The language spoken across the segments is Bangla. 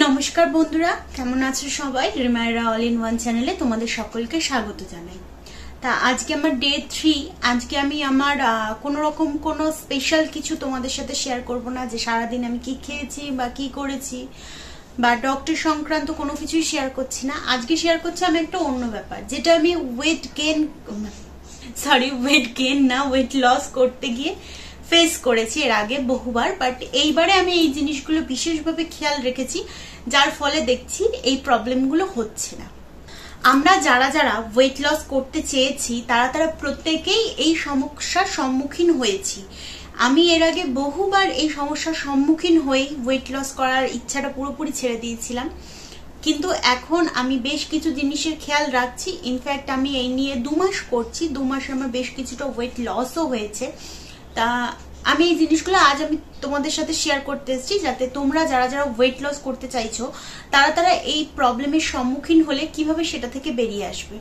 নমস্কার বন্ধুরা, কেমন আছো সবাই? রিমায়রা অল ইন ওয়ান চ্যানেলে তোমাদের সকলকে স্বাগত জানাই। তা আজকে আমার ডে 3। আজকে আমি আমার কোনো রকম কোনো স্পেশাল কিছু তোমাদের সাথে শেয়ার করব না, যে সারাদিন আমি কি খেয়েছি বা কি করেছি বা ডক্টর সংক্রান্ত কোনো কিছুই শেয়ার করছি না। আজকে শেয়ার করছি আমি একটা অন্য ব্যাপার, যেটা আমি ওয়েট লস করতে গিয়ে ফেস করেছি এর আগে বহুবার, বাট এইবারে আমি এই জিনিসগুলো বিশেষভাবে খেয়াল রেখেছি, যার ফলে দেখছি এই প্রবলেমগুলো হচ্ছে না। আমরা যারা যারা ওয়েট লস করতে চেয়েছি তারা প্রত্যেকেই এই সমস্যার সম্মুখীন হয়েছি। আমি এর আগে বহুবার এই সমস্যার সম্মুখীন হয়ে ওয়েট লস করার ইচ্ছাটা পুরোপুরি ছেড়ে দিয়েছিলাম, কিন্তু এখন আমি বেশ কিছু জিনিসের খেয়াল রাখছি। ইনফ্যাক্ট আমি এই নিয়ে 2 মাস করছি, 2 মাসে আমার বেশ কিছুটা ওয়েট লসও হয়েছে। তা আমি এই জিনিসগুলো আজ আমি তোমাদের সাথে শেয়ার করতে এসেছি, যাতে তোমরা যারা যারা ওয়েট লস করতে চাইছো তারা এই প্রবলেমের সম্মুখীন হলে কিভাবে সেটা থেকে বেরিয়ে আসবে।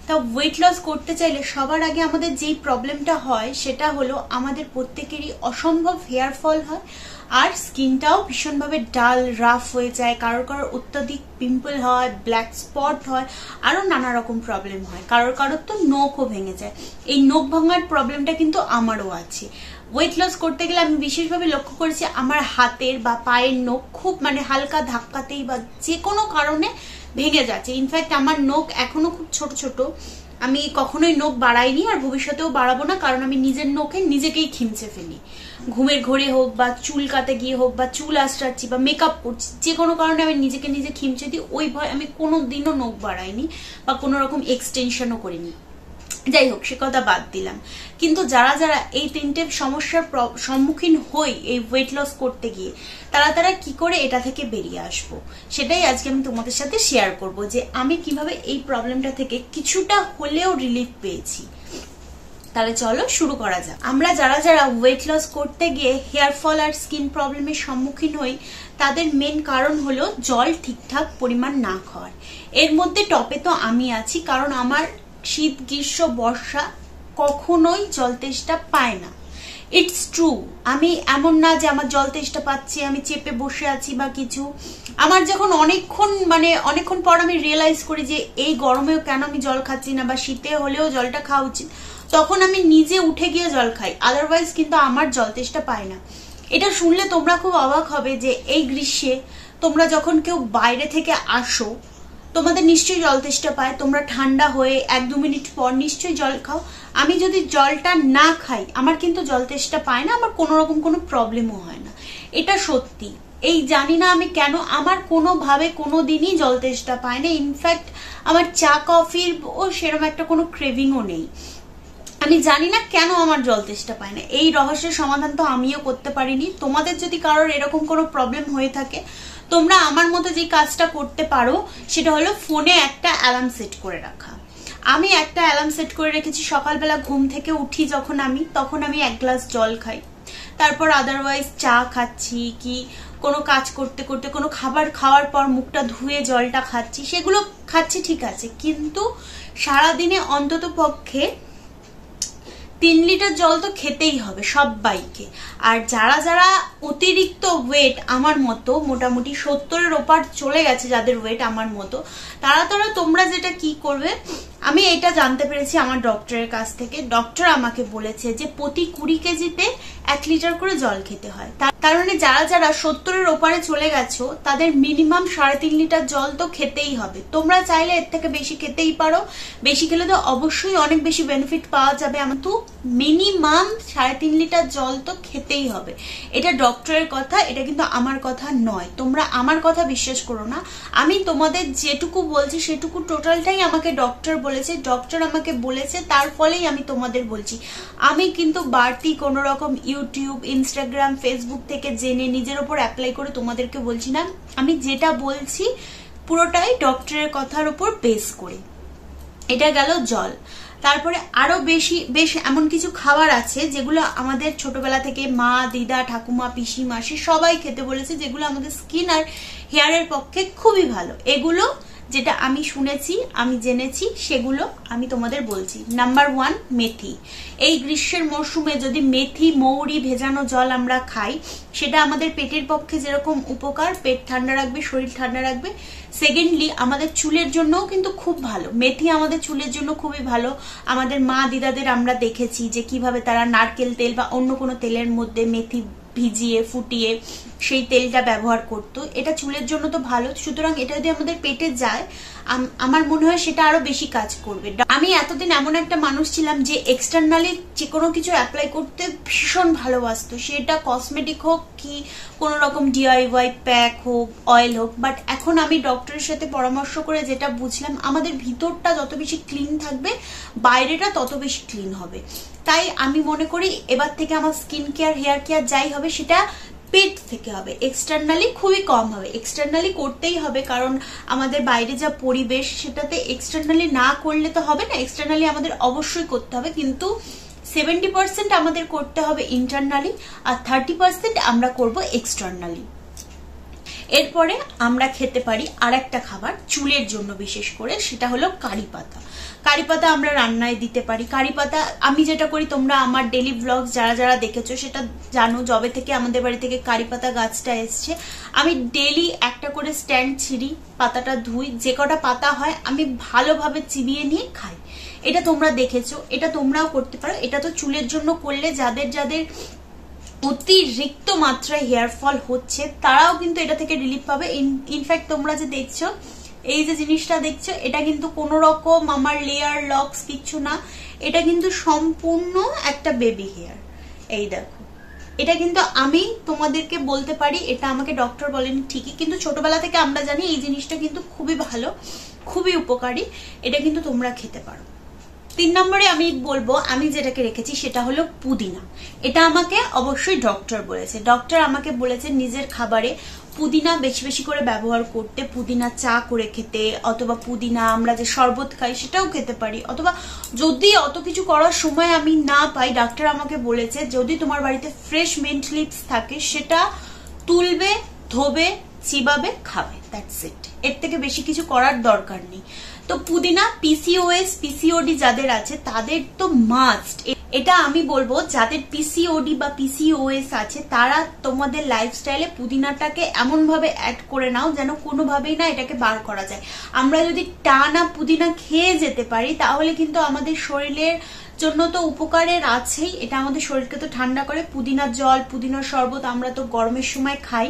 তা ওয়েট লস করতে চাইলে সবার আগে আমাদের যেই প্রবলেমটা হয় সেটা হলো আমাদের প্রত্যেকেরই অসম্ভব হেয়ার ফল হয়, আর স্কিনটাও ভীষণভাবে ডাল রাফ হয়ে যায়। কারোর অত্যাধিক পিম্পল হয়, ব্ল্যাক স্পট হয়, আরো নানা রকম প্রবলেম হয়। কারোর তো নখও ভেঙে যায়। এই নখ ভাঙার প্রবলেমটা কিন্তু আমারও আছে। ওয়েট লস করতে গেলে আমি বিশেষভাবে লক্ষ্য করেছি আমার হাতের বা পায়ের নখ খুব হালকা ধাক্কাতেই বা যে কোনো কারণে ভেঙে যাচ্ছে। ইনফ্যাক্ট আমার নখ এখনো খুব ছোট ছোট। আমি কখনোই নখ বাড়াইনি আর ভবিষ্যতেও বাড়াবো না, কারণ আমি নিজের নখে নিজেকেই খিমচে ফেলি। ঘুমের ঘোরে হোক বা চুল কাতে গিয়ে হোক বা চুল আঁচড়াচ্ছি বা মেকআপ করছি, যে কোনো কারণে আমি নিজেকে নিজে খিমচে দিই। ওই ভয় আমি কোনোদিনও নখ বাড়াইনি বা কোনো রকম এক্সটেনশনও করিনি। যাই হোক, সে কথা বাদ দিলাম। কিন্তু যারা যারা এই 3টে সমস্যার সম্মুখীন হই এই ওয়েট লস করতে গিয়ে, তারা কি করে এটা থেকে বেরিয়ে আসবো, সেটাই আজকে আমি তোমাদের সাথে শেয়ার করব, যে আমি কিভাবে এই প্রবলেমটা থেকে কিছুটা হলেও রিলিফ পেয়েছি। তাহলে চলো শুরু করা যাক। আমরা যারা যারা ওয়েট লস করতে গিয়ে হেয়ার ফল আর স্কিন প্রবলেমের সম্মুখীন হই, তাদের মেন কারণ হলো জল ঠিকঠাক পরিমাণ না খাওয়ার। এর মধ্যে টপে তো আমি আছি, কারণ আমার শীত গ্রীষ্ম বর্ষা কখনোই জল তেষ্টা পায় না। It's true. আমি এমন না যে আমার জল তেষ্টা পাচ্ছে আমি চেপে বসে আছি বা কিছু। আমার যখন অনেকক্ষণ পর আমি রিয়েলাইজ করি যে এই গরমেও কেন আমি জল খাচ্ছি না বা শীতে হলেও জলটা খাওয়া উচিত, তখন আমি নিজে উঠে গিয়ে জল খাই। আদারওয়াইজ কিন্তু আমার জল তেষ্টা পায় না। এটা শুনলে তোমরা খুব অবাক হবে যে এই গ্রীষ্মে তোমরা যখন কেউ বাইরে থেকে আসো তোমাদের নিশ্চয়ই জল তেষ্টা পায়। তোমরা ঠান্ডা হয়ে 1-2 মিনিট পর নিশ্চয়ই জল খাও। আমি যদি জলটা না খাই আমার কিন্তু জল তেষ্টা পায় না, আমার কোনো রকম কোনো প্রবলেমও হয় না। এটা সত্যি। এই জানি না আমি কেন, আমার কোনোভাবে কোনোদিনই জল তেষ্টা পায় না। ইনফ্যাক্ট আমার চা কফির সেরকম একটা কোনো ক্রেভিংও নেই। আমি জানি না কেন আমার জল তেষ্টা পায় না। এই রহস্যের সমাধান তো আমিও করতে পারিনি। তোমাদের যদি কারোর এরকম কোনো প্রবলেম হয়ে থাকে, তোমরা আমার মতো যে কাজটা করতে পারো সেটা হলো ফোনে একটা অ্যালার্ম সেট করে রাখা। আমি একটা অ্যালার্ম সেট করে রেখেছি, সকালবেলা ঘুম থেকে উঠি তখন আমি 1 গ্লাস জল খাই। তারপর আদারওয়াইজ চা খাচ্ছি, কি কোনো কাজ করতে করতে কোনো খাবার খাওয়ার পর মুখটা ধুয়ে জলটা খাচ্ছি, সেগুলো খাচ্ছি ঠিক আছে, কিন্তু সারাদিনে অন্তত পক্ষে 3 লিটার জল তো খেতেই হবে সবাইকে। আর যারা যারা অতিরিক্ত ওয়েট আমার মতো, মোটামুটি 70-এর ওপার চলে গেছে যাদের ওয়েট আমার মতো, তারা তোমরা যেটা কি করবে, আমি এটা জানতে পেরেছি আমার ডক্টরের কাছ থেকে। ডক্টর আমাকে বলেছে যে প্রতি 20 কেজিতে 1 লিটার করে জল খেতে হয়। তার কারণে যারা যারা 70-এর ওপারে চলে গেছো তাদের মিনিমাম 3.5 লিটার জল তো খেতেই হবে। তোমরা চাইলে এর থেকে বেশি খেতেই পারো, বেশি খেলে তো অবশ্যই অনেক বেশি বেনিফিট পাওয়া যাবে। আমার তো মিনিমাম 3.5 লিটার জল তো খেতেই হবে। এটা ডক্টরের কথা, এটা কিন্তু আমার কথা নয়। তোমরা আমার কথা বিশ্বাস করো না। আমি তোমাদের যেটুকু বলছি সেটুকু টোটালটাই আমাকে ডক্টর বলেছে। ডক্টর আমাকে বলেছে, তার ফলেই আমি তোমাদের বলছি। আমি কিন্তু বাড়তি কোনো রকম ইউটিউব, ইনস্টাগ্রাম, ফেসবুক থেকে জেনে নিজের ওপর অ্যাপ্লাই করে তোমাদেরকে বলছি না। আমি যেটা বলছি পুরোটাই ডক্টরের কথার উপর বেস করে। এটা গেল জল। তারপরে আরো বেশ এমন কিছু খাবার আছে যেগুলো আমাদের ছোটবেলা থেকে মা, দিদা, ঠাকুমা, পিসি, মাসি সবাই খেতে বলেছে, যেগুলো আমাদের স্কিন আর হেয়ারের পক্ষে খুবই ভালো। এগুলো যেটা আমি শুনেছি, আমি জেনেছি, সেগুলো আমি তোমাদের বলছি। নাম্বার 1, মেথি। এই গ্রীষ্মের মরশুমে যদি মেথি, মৌরি ভেজানো জল আমরা খাই, সেটা আমাদের পেটের পক্ষে যেরকম উপকার, পেট ঠান্ডা রাখবে, শরীর ঠান্ডা রাখবে, সেকেন্ডলি আমাদের চুলের জন্যও কিন্তু খুব ভালো। মেথি আমাদের চুলের জন্য খুবই ভালো। আমাদের মা দিদাদের আমরা দেখেছি যে কিভাবে তারা নারকেল তেল বা অন্য কোনো তেলের মধ্যে মেথি ভিজিয়ে ফুটিয়ে সেই তেলটা ব্যবহার করতো। এটা চুলের জন্য তো ভালো, সুতরাং এটা যদি আমাদের পেটে যায় আমার মনে হয় সেটা আরো বেশি কাজ করবে। আমি এতদিন এমন একটা মানুষ ছিলাম যে এক্সটার্নালি যে কোনো কিছু অ্যাপ্লাই করতে ভীষণ ভালোবাসতো, সেটা কসমেটিক হোক কি কোনো রকম DIY প্যাক হোক, অয়েল হোক। বাট এখন আমি ডক্টরের সাথে পরামর্শ করে যেটা বুঝলাম, আমাদের ভিতরটা যত বেশি ক্লিন থাকবে বাইরেটা তত বেশি ক্লিন হবে। তাই আমি মনে করি এবার থেকে আমার স্কিন কেয়ার, হেয়ার কেয়ার যাই হবে সেটা পেট থেকে হবে, এক্সটার্নালি খুবই কম হবে। এক্সটার্নালি করতেই হবে, কারণ আমাদের বাইরে যা পরিবেশ সেটাতে এক্সটার্নালি না করলে তো হবে না। এক্সটার্নালি আমাদের অবশ্যই করতে হবে, কিন্তু 70% আমাদের করতে হবে ইন্টারনালি, আর 30% আমরা করব এক্সটার্নালি। এরপরে আমরা খেতে পারি আর একটা খাবার চুলের জন্য বিশেষ করে, সেটা হলো কারি পাতা। কারি পাতা আমরা রান্নায় দিতে পারি। কারি পাতা আমি যেটা করি, তোমরা আমার ডেলি ব্লগস যারা যারা দেখেছো সেটা জানো, যবে থেকে আমাদের বাড়ি থেকে কারি পাতা গাছটা এসছে, আমি ডেলি একটা করে স্ট্যান্ড ছিঁড়ি, পাতাটা ধুই, যে কটা পাতা হয় আমি ভালোভাবে চিবিয়ে নিয়ে খাই। এটা তোমরা দেখেছো, এটা তোমরাও করতে পারো। এটা তো চুলের জন্য করলে যাদের যাদের অতিরিক্ত মাত্রায় হেয়ার ফল হচ্ছে তারাও কিন্তু এটা থেকে রিলিফ পাবে। ইনফ্যাক্ট তোমরা যে দেখছো, এই যে জিনিসটা দেখছো, এটা কিন্তু কোনো রকম আমার লেয়ার লক্স কিচ্ছু না, এটা কিন্তু সম্পূর্ণ একটা বেবি হেয়ার। এই দেখো, এটা কিন্তু আমি তোমাদেরকে বলতে পারি, এটা আমাকে ডক্টর বলেনি ঠিকই, কিন্তু ছোটবেলা থেকে আমরা জানি এই জিনিসটা কিন্তু খুবই ভালো, খুবই উপকারী। এটা কিন্তু তোমরা খেতে পারো। 3 নম্বরে আমি বলবো, আমি যেটাকে রেখেছি সেটা হলো পুদিনা। এটা আমাকে অবশ্যই ডক্টর বলেছে। ডক্টর আমাকে বলেছে নিজের খাবারে পুদিনা বেশি বেশি করে ব্যবহার করতে, পুদিনা চা করে খেতে, অথবা পুদিনা আমরা যে শরবত খাই সেটাও খেতে পারি, অথবা যদি অত কিছু করার সময় আমি না পাই, ডাক্তার আমাকে বলেছে যদি তোমার বাড়িতে ফ্রেশ মিন্ট লিভস থাকে সেটা তুলবে, ধোবে, চিবাবে, খাবে, দ্যাটস ইট। এর থেকে বেশি কিছু করার দরকার নেই। তো পুদিনা PCOS PCOD যাদের আছে তাদের তো মাস্ট। এটা আমি বলবো যাদের PCOD বা PCOS আছে তারা তোমাদের লাইফস্টাইলে পুদিনাটাকে এমন ভাবে অ্যাড করে নাও যেন কোনোভাবেই না এটাকে বার করা যায়। আমরা যদি টানা পুদিনা খেয়ে যেতে পারি তাহলে কিন্তু আমাদের শরীরের জন্য তো উপকারের আছেই, এটা আমাদের শরীরকে তো ঠান্ডা করে। পুদিনার জল, পুদিনার শরবত আমরা তো গরমের সময় খাই।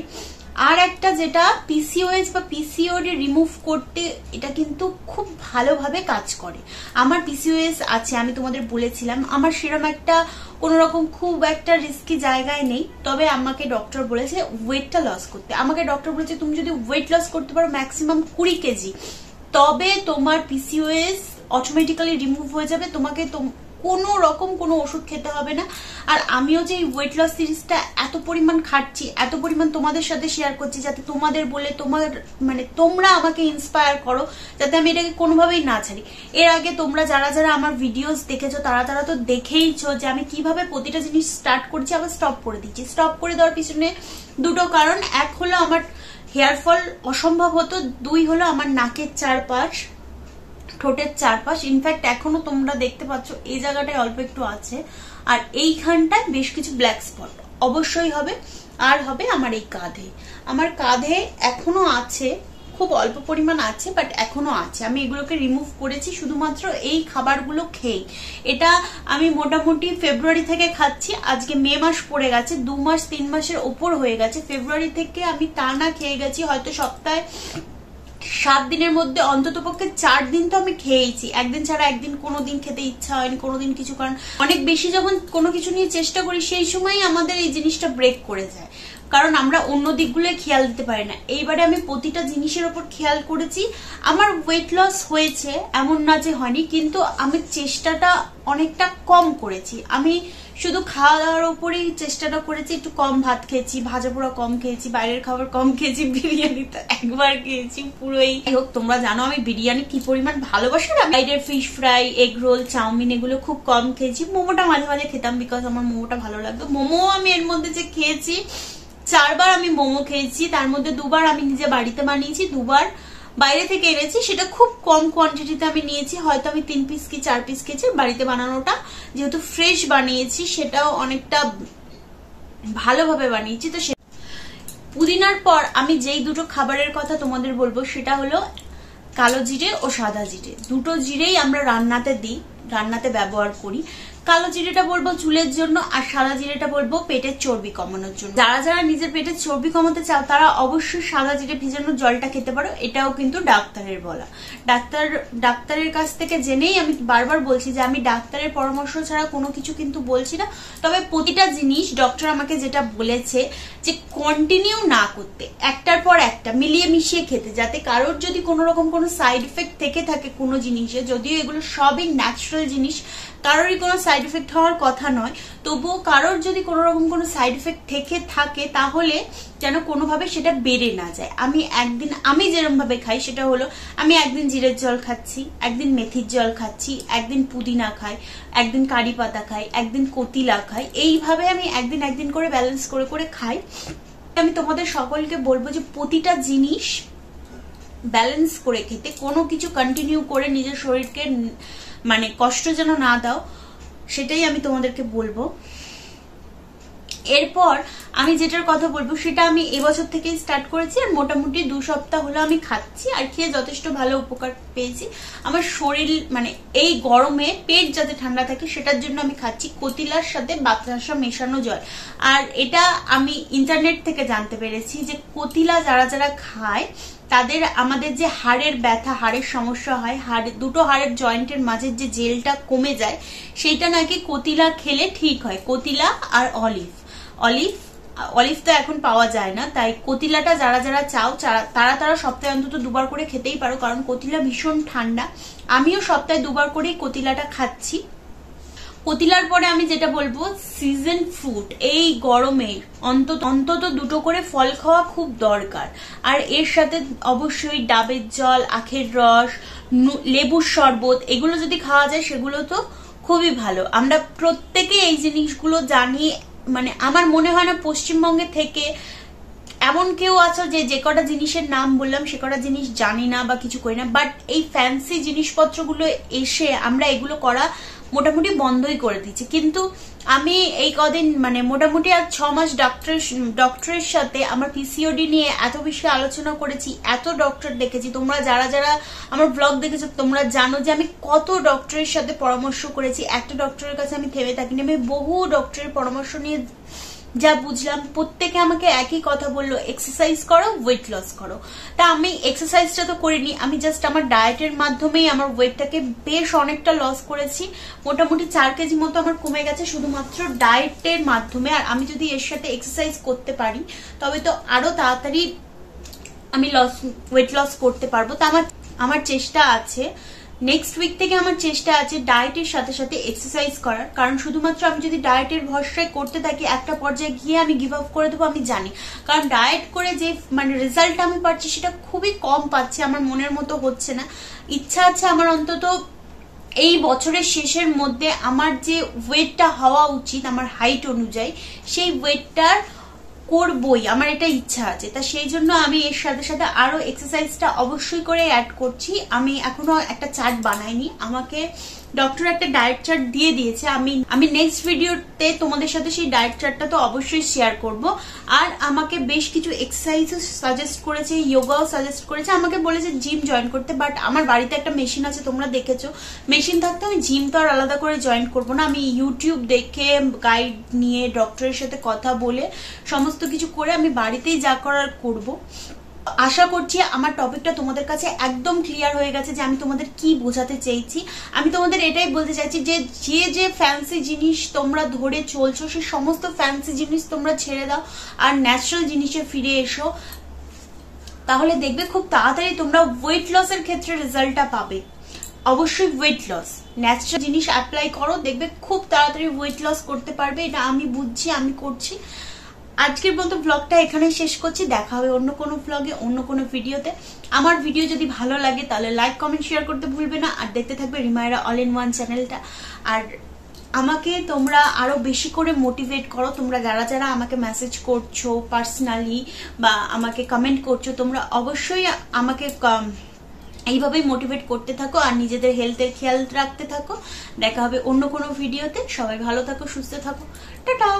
আর একটা যেটা PCOS বা PCOD রিমুভ করতে এটা কিন্তু খুব ভালোভাবে কাজ করে। আমার PCOS আছে, আমি তোমাদের বলেছিলাম, আমার সেরকম একটা কোনোরকম খুব একটা রিস্কি জায়গায় নেই, তবে আমাকে ডক্টর বলেছে ওয়েটটা লস করতে। আমাকে ডক্টর বলেছে তুমি যদি ওয়েট লস করতে পারো ম্যাক্সিমাম 20 কেজি, তবে তোমার PCOS অটোমেটিক্যালি রিমুভ হয়ে যাবে, তোমাকে কোনো রকম কোনো ওষুধ খেতে হবে না। আর আমিও যে ওয়েট লস সিরিজটা এত পরিমাণ খাচ্ছি, এত পরিমাণ তোমাদের সাথে শেয়ার করছি, যাতে তোমাদের বলে তোমরা আমাকে ইন্সপায়ার করো যাতে আমি এটাকে কোনোভাবেই না ছাড়ি। এর আগে তোমরা যারা যারা আমার ভিডিওস দেখেছো তারা তো দেখেইছো যে আমি কিভাবে প্রতিটা জিনিস স্টার্ট করছি আবার স্টপ করে দিচ্ছি। স্টপ করে দেওয়ার পিছনে দুটো কারণ, এক হলো আমার হেয়ার ফল অসম্ভব হতো, 2 হলো আমার নাকের চারপাশ, ঠোঁটের চারপাশ, ইনফ্যাক্ট এখনো তোমরা দেখতে পাচ্ছ এই জায়গাটায় অল্প একটু আছে, আর এইখানটায় বেশ কিছু ব্ল্যাক স্পট অবশ্যই হবে। আর হবে আমার এই কাঁধে, আমার কাঁধে এখনো আছে, খুব অল্প পরিমাণ আছে বাট এখনো আছে। আমি এগুলোকে রিমুভ করেছি শুধুমাত্র এই খাবারগুলো খেয়ে। এটা আমি মোটামুটি ফেব্রুয়ারি থেকে খাচ্ছি, আজকে মে মাস পড়ে গেছে, 2 মাস 3 মাসের ওপর হয়ে গেছে। ফেব্রুয়ারি থেকে আমি টানা খেয়ে গেছি, হয়তো সপ্তাহে 7 দিনের মধ্যে অন্তত পক্ষে 4 দিন তো আমি খেয়েছি, একদিন ছাড়া একদিন। কোনোদিন খেতে ইচ্ছা হয়নি, কোনোদিন কিছু, কারণ অনেক বেশি যখন কোনো কিছু নিয়ে চেষ্টা করি সেই সময় আমাদের এই জিনিসটা ব্রেক করে যায়, কারণ আমরা অন্য দিকগুলো খেয়াল দিতে পারি না। এইবারে আমি প্রতিটা জিনিসের উপর খেয়াল করেছি। আমার ওয়েট লস হয়েছে এমন না যে হয়নি, কিন্তু আমি চেষ্টাটা অনেকটা কম করেছি। আমি শুধু খাওয়া দাওয়ার উপরেই চেষ্টাটা করেছি, একটু কম ভাত খেয়েছি, ভাজা পোড়া কম খেয়েছি, বাইরের খাবার কম খেয়েছি, বিরিয়ানি তো একবার খেয়েছি পুরোই। হোক, তোমরা জানো আমি বিরিয়ানি কি পরিমাণ ভালোবাসি না। বাইরের fish fry, egg roll, chow mein এগুলো খুব কম খেয়েছি। মোমোটা মাঝে মাঝে খেতাম বিকজ আমার মোমোটা ভালো লাগতো। মোমো আমি এর মধ্যে যে খেয়েছি 4 বার আমি মোমো খেয়েছি, তার মধ্যে 2 বার আমি নিজে বাড়িতে বানিয়েছি, 2 বার বাইরে থেকে এনেছি, সেটা খুব কম কোয়ান্টিটিতে আমি নিয়েছি, হয়তো আমি 3 পিস কি 4 পিস খেয়েছি। বাড়িতে বানানোটা যেহেতু ফ্রেশ বানিয়েছি, সেটাও অনেকটা ভালোভাবে বানিয়েছি। তো পুদিনার পর আমি যেই দুটো খাবারের কথা তোমাদের বলবো সেটা হলো কালো জিরে ও সাদা জিরে। দুটো জিরেই আমরা রান্নাতে দিই, রান্নাতে ব্যবহার করি। কালো জিরেটা বলবো চুলের জন্য, আর সাদা জিরেটা বলবো পেটের চর্বি কমানোর জন্য। যারা যারা নিজের পেটের চর্বি কমাতে চাও তারা অবশ্যই সাদা জিরে ভিজানো জলটা খেতে পারো। এটাও কিন্তু ডাক্তারের বলা, ডাক্তারের কাছ থেকে জেনেই আমি বারবার বলছি যে আমি ডাক্তারের পরামর্শ ছাড়া কোনো কিছু কিন্তু বলছি না। তবে প্রতিটা জিনিস ডক্টর আমাকে যেটা বলেছে যে কন্টিনিউ না করতে, একটার পর একটা মিলিয়ে মিশিয়ে খেতে, যাতে কারোর যদি কোনো রকম কোনো সাইড এফেক্ট থেকে থাকে কোনো জিনিসে, যদিও এগুলো সবই ন্যাচারাল জিনিস, কারোরই কোনো সাইড এফেক্ট হওয়ার কথা নয়, তবুও কারোর যদি কোনো রকম কোনো সাইড এফেক্ট থেকে থাকে তাহলে যেন কোনোভাবে সেটা বেড়ে না যায়। আমি যেরকম ভাবে খাই সেটা হলো, আমি একদিন জিরের জল খাচ্ছি, একদিন মেথির জল খাচ্ছি, একদিন পুদিনা খাই, একদিন কারি পাতা খাই, একদিন কতিলা খাই। এইভাবে আমি একদিন করে ব্যালেন্স করে করে খাই। আমি তোমাদের সকলকে বলবো যে প্রতিটা জিনিস ব্যালেন্স করে খেতে, কোনো কিছু কন্টিনিউ করে নিজের শরীরকে মানে কষ্ট যেন না দাও, সেটাই আমি তোমাদেরকে বলবো। এরপর আমি যেটার কথা বলবো সেটা আমি এবছর থেকেই স্টার্ট করেছি, আর মোটামুটি 2 সপ্তাহ হলো আমি খাচ্ছি, আর খেয়ে যথেষ্ট ভালো উপকার পেয়েছি। আমার শরীর মানে এই গরমে পেট যাতে ঠান্ডা থাকে সেটার জন্য আমি খাচ্ছি কতিলার সাথে বাতাসা মেশানো জল। আর এটা আমি ইন্টারনেট থেকে জানতে পেরেছি যে কতিলা যারা যারা খায় তাদের আমাদের যে হাড়ের ব্যথা, হাড়ের সমস্যা হয়, দুটো হাড়ের জয়েন্টের মাঝের যে জেলটা কমে যায়, সেইটা নাকি কতিলা খেলে ঠিক হয়। কতিলা আর অলিভ তো এখন পাওয়া যায় না, তাই কতিলাটা যারা যারা চাও তারা সপ্তাহে অন্তত 2 বার করে খেতেই পারো, কারণ কতিলা ভীষণ ঠান্ডা। আমিও সপ্তাহে 2 বার করেই কতিলাটা খাচ্ছি। কতিলার পরে আমি যেটা বলবো, সিজন ফ্রুট এই গরমে অন্তত 2টো করে ফল খাওয়া খুব দরকার। আর এর সাথে অবশ্যই ডাবের জল, আখের রস, লেবুর শরবত, এগুলো যদি খাওয়া যায় সেগুলো তো খুবই ভালো। আমরা প্রত্যেকে এই জিনিসগুলো জানি, মানে আমার মনে হয় না পশ্চিমবঙ্গে থেকে এমন কেউ আছো যে কটা জিনিসের নাম বললাম সে কটা জিনিস জানি না বা কিছু করি না। বাট এই ফ্যান্সি জিনিসপত্রগুলো এসে আমরা এগুলো করা মোটামুটি বন্ধই করে দিচ্ছি। কিন্তু আমি এই কদিন মানে মোটামুটি আর 6 মাস ডক্টরের সাথে আমার পিসিওডি নিয়ে এত বেশি আলোচনা করেছি, এত ডক্টর দেখেছি। তোমরা যারা যারা আমার ব্লগ দেখেছো তোমরা জানো যে আমি কত ডক্টরের সাথে পরামর্শ করেছি। একটা ডক্টরের কাছে আমি থেমে থাকিনি, আমি বহু ডক্টরের পরামর্শ নিয়ে যা বুঝলাম প্রত্যেকে আমাকে একই কথা বললো, এক্সারসাইজ করো, ওয়েট লস করো। তা আমি এক্সারসাইজটা তো করিনি, আমি জাস্ট আমার ডায়েটের মাধ্যমেই আমার ওয়েটটাকে বেশ অনেকটা লস করেছি। মোটামুটি 4 কেজি মতো আমার কমে গেছে শুধুমাত্র ডায়েটের মাধ্যমে। আর আমি যদি এর সাথে এক্সারসাইজ করতে পারি তবে তো আরো তাড়াতাড়ি আমি ওয়েট লস করতে পারবো। তা আমার চেষ্টা আছে, নেক্সট উইক থেকে আমার চেষ্টা আছে ডায়েটের সাথে সাথে এক্সারসাইজ করার। কারণ শুধুমাত্র আমি যদি ডায়েটের ভরসায় করতে থাকি একটা পর্যায়ে গিয়ে আমি গিভ আপ করে দেবো, আমি জানি। কারণ ডায়েট করে যে মানে রেজাল্ট আমি পাচ্ছি সেটা খুবই কম পাচ্ছি, আমার মনের মতো হচ্ছে না। ইচ্ছা আছে আমার অন্তত এই বছরের শেষের মধ্যে আমার যে ওয়েটটা হওয়া উচিত আমার হাইট অনুযায়ী সেই ওয়েটটার করবই, আমার এটা ইচ্ছা আছে। তা সেই জন্য আমি এর সাথে সাথে আরো এক্সারসাইজটা অবশ্যই করে অ্যাড করছি। আমি এখনো একটা চার্ট বানাইনি, আমাকে ডক্টর একটা ডায়েট চার্ট দিয়ে দিয়েছে। আমি নেক্সট ভিডিওতে তোমাদের সাথে সেই ডায়েট চার্টটা তো অবশ্যই শেয়ার করব। আর আমাকে বেশ কিছু এক্সারসাইজও সাজেস্ট করেছে, যোগাও সাজেস্ট করেছে, আমাকে বলেছে জিম জয়েন করতে। বাট আমার বাড়িতে একটা মেশিন আছে, তোমরা দেখেছো, মেশিন থাকতে আমি জিম তো আর আলাদা করে জয়েন করবো না। আমি ইউটিউব দেখে গাইড নিয়ে ডক্টরের সাথে কথা বলে সমস্ত কিছু করে আমি বাড়িতেই যা করার করব। আশা করছি আমার টপিকটা তোমাদের কাছে একদম ক্লিয়ার হয়ে গেছে যে আমি তোমাদের কি বোঝাতে চাইছি। আমি তোমাদের এটাই বলতে চাইছি যে যে ফ্যান্সি জিনিস তোমরা ধরে চলছো সেই সমস্ত ফ্যান্সি জিনিস তোমরা ছেড়ে দাও আর ন্যাচারাল জিনিসে ফিরে এসো, তাহলে দেখবে খুব তাড়াতাড়ি তোমরা ওয়েট লসের ক্ষেত্রে রেজাল্টটা পাবে। অবশ্যই ওয়েট লস, ন্যাচারাল জিনিস অ্যাপ্লাই করো, দেখবে খুব তাড়াতাড়ি ওয়েট লস করতে পারবে। এটা আমি বুঝছি, আমি করছি। আজকের মতো ব্লগটা এখানে শেষ করছি, দেখা হবে অন্য কোনো ব্লগে, অন্য কোনো ভিডিওতে। আমার ভিডিও যদি ভালো লাগে তাহলে লাইক কমেন্ট শেয়ার করতে ভুলবে না, আর দেখতে থাকবে রিমায়রা অল ইন ওয়ান চ্যানেলটা। আর আমাকে তোমরা আরো বেশি করে মোটিভেট করো, তোমরা যারা যারা আমাকে মেসেজ করছো পার্সোনালি বা আমাকে কমেন্ট করছো, তোমরা অবশ্যই আমাকে এইভাবেই মোটিভেট করতে থাকো আর নিজেদের হেলথের খেয়াল রাখতে থাকো। দেখা হবে অন্য কোনো ভিডিওতে। সবাই ভালো থাকো, সুস্থ থাকো, টাটা।